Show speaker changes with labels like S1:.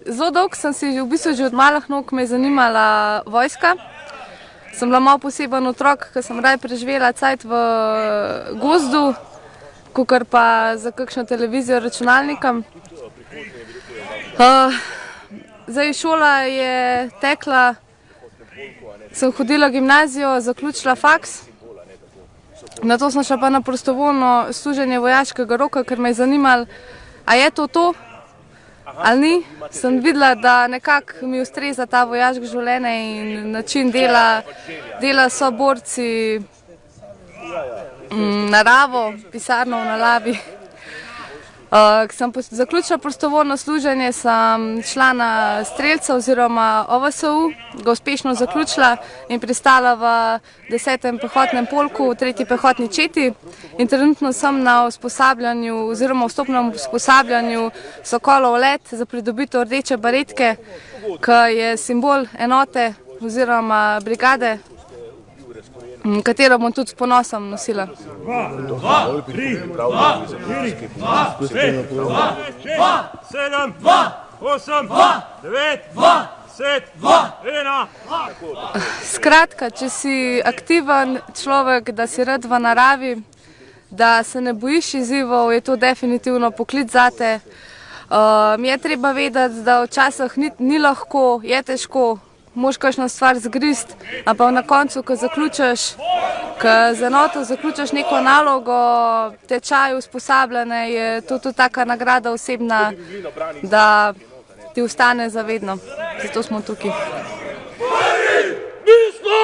S1: zelo dolgo sem si v bistvu že od malih nog me zanimala vojska. Sem bila malo poseben otrok, ker sem raje preživela cajt v gozdu, kakor pa za kakšno televizijo računalnikom. Zdaj šola je tekla, sem hodila v gimnazijo, zaključila faks. Nato sem šla pa na prostovoljno služenje vojaškega roka, ker me je zanimalo, a je to ali ni. Sem videla, da nekako mi ustreza ta vojaško življenje in način dela s soborci, naravo, pisarno v naravi. Ko sem zaključila prostovoljno služenje, sem šla na strelca oziroma OVSU, ga uspešno zaključila in pristala v 10. pehotnem polku, v 3. pehotni četi. In trenutno sem na usposabljanju oziroma vstopnem usposabljanju Sokolov let za pridobitev rdeče baretke, ki je simbol enote oziroma brigade, katero bom tudi s ponosom nosila.
S2: 2, 3, 2, 4, 2, 5, 2, 6, 7, 2, 8, 2, 9, 2, 10, 2, 1.
S1: Skratka, če si aktiven človek, da si rad v naravi, da se ne bojiš izzivov, je to definitivno poklic zate. Je treba vedeti, da včasih ni lahko, je težko, moraš kakšno stvar zgrist, ampak na koncu, ko zaključiš, ko z enoto zaključiš neko nalogo, tečaj, usposabljanje, je to tudi taka nagrada osebna, da ti ostane zavedno. Zato smo tukaj.
S2: Prvi! Mi smo!